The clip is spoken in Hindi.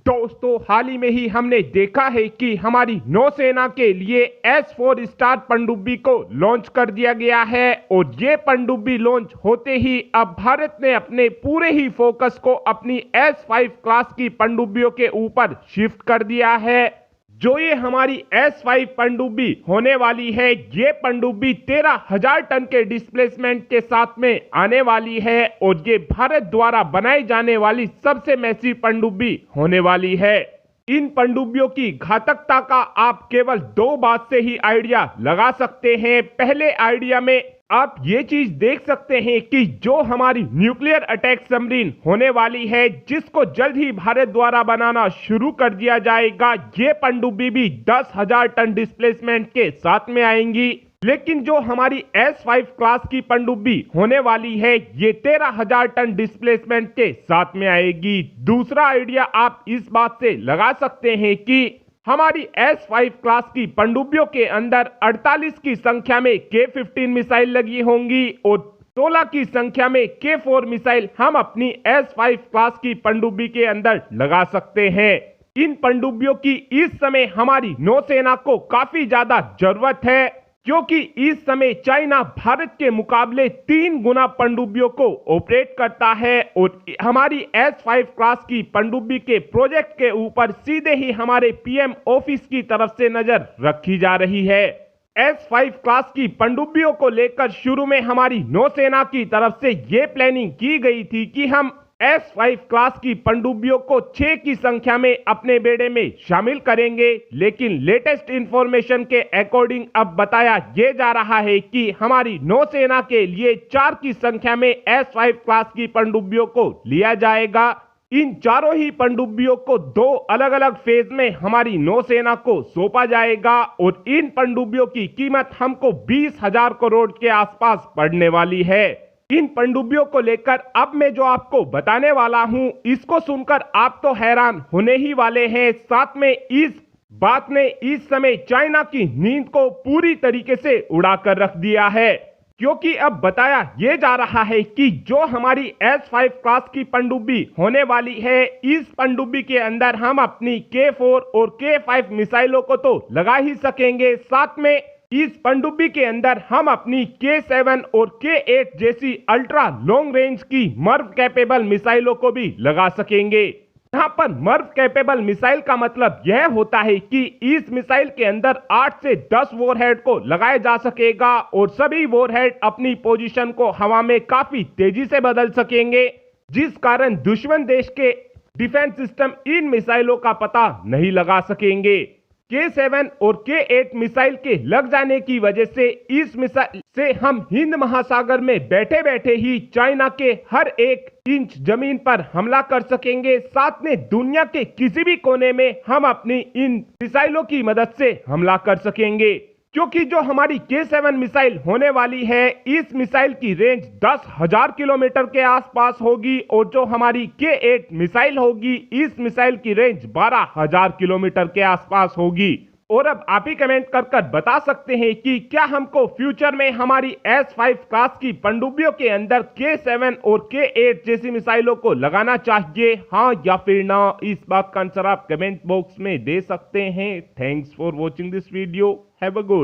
दोस्तों हाल ही में ही हमने देखा है कि हमारी नौसेना के लिए S4 स्टार पनडुब्बी को लॉन्च कर दिया गया है और ये पनडुब्बी लॉन्च होते ही अब भारत ने अपने पूरे ही फोकस को अपनी S5 क्लास की पनडुब्बियों के ऊपर शिफ्ट कर दिया है। जो ये हमारी S5 पनडुब्बी होने वाली है, ये पनडुब्बी 13,000 टन के डिस्प्लेसमेंट के साथ में आने वाली है और ये भारत द्वारा बनाई जाने वाली सबसे मैसिव पनडुब्बी होने वाली है। इन पनडुब्बियों की घातकता का आप केवल दो बात से ही आइडिया लगा सकते हैं। पहले आइडिया में आप ये चीज देख सकते हैं कि जो हमारी न्यूक्लियर अटैक सबमरीन होने वाली है, जिसको जल्द ही भारत द्वारा बनाना शुरू कर दिया जाएगा, ये पनडुब्बी भी 10,000 टन डिस्प्लेसमेंट के साथ में आएंगी। लेकिन जो हमारी S5 क्लास की पनडुब्बी होने वाली है, ये 13,000 टन डिस्प्लेसमेंट के साथ में आएगी। दूसरा आइडिया आप इस बात से लगा सकते हैं कि हमारी S5 क्लास की पनडुब्बियों के अंदर 48 की संख्या में K-15 मिसाइल लगी होंगी और 16 की संख्या में K-4 मिसाइल हम अपनी S5 क्लास की पनडुब्बी के अंदर लगा सकते हैं। इन पनडुब्बियों की इस समय हमारी नौसेना को काफी ज्यादा जरूरत है, क्योंकि इस समय चाइना भारत के मुकाबले 3 गुना पनडुब्बियों को ऑपरेट करता है और हमारी S5 क्लास की पनडुब्बी के प्रोजेक्ट के ऊपर सीधे ही हमारे PM ऑफिस की तरफ से नजर रखी जा रही है। S5 क्लास की पनडुब्बियों को लेकर शुरू में हमारी नौसेना की तरफ से ये प्लानिंग की गई थी कि हम S5 क्लास की पनडुब्बियों को 6 की संख्या में अपने बेड़े में शामिल करेंगे, लेकिन लेटेस्ट इंफॉर्मेशन के अकॉर्डिंग अब बताया यह जा रहा है कि हमारी नौसेना के लिए 4 की संख्या में S5 क्लास की पनडुब्बियों को लिया जाएगा। इन चारों ही पनडुब्बियों को 2 अलग अलग फेज में हमारी नौसेना को सौंपा जाएगा और इन पनडुब्बियों की कीमत हमको 20,000 करोड़ के आसपास पड़ने वाली है। इन पनडुब्बियों को लेकर अब मैं जो आपको बताने वाला हूं, इसको सुनकर आप तो हैरान होने ही वाले हैं। साथ में इस बात ने इस समय चाइना की नींद को पूरी तरीके से उड़ाकर रख दिया है, क्योंकि अब बताया यह जा रहा है कि जो हमारी S5 क्लास की पनडुब्बी होने वाली है, इस पनडुब्बी के अंदर हम अपनी K-4 और K-5 मिसाइलों को तो लगा ही सकेंगे, साथ में इस पनडुब्बी के अंदर हम अपनी K-7 और K-8 जैसी अल्ट्रा लॉन्ग रेंज की मर्व कैपेबल मिसाइलों को भी लगा सकेंगे। यहाँ पर मर्व कैपेबल मिसाइल का मतलब यह होता है कि इस मिसाइल के अंदर 8 से 10 वॉरहेड को लगाया जा सकेगा और सभी वॉरहेड अपनी पोजीशन को हवा में काफी तेजी से बदल सकेंगे, जिस कारण दुश्मन देश के डिफेंस सिस्टम इन मिसाइलों का पता नहीं लगा सकेंगे। K-7 और K-8 मिसाइल के लग जाने की वजह से इस मिसाइल से हम हिंद महासागर में बैठे बैठे ही चाइना के हर 1 इंच जमीन पर हमला कर सकेंगे। साथ में दुनिया के किसी भी कोने में हम अपनी इन मिसाइलों की मदद से हमला कर सकेंगे, क्योंकि जो हमारी K-7 मिसाइल होने वाली है, इस मिसाइल की रेंज 10,000 किलोमीटर के आसपास होगी और जो हमारी K-8 मिसाइल होगी, इस मिसाइल की रेंज 12,000 किलोमीटर के आसपास होगी। और अब आप ही कमेंट कर बता सकते हैं कि क्या हमको फ्यूचर में हमारी S5 क्लास की पनडुब्बियों के अंदर K-7 और K-8 जैसी मिसाइलों को लगाना चाहिए, हाँ या फिर ना। इस बात का आंसर आप कमेंट बॉक्स में दे सकते हैं। Thanks for watching this video. Have a good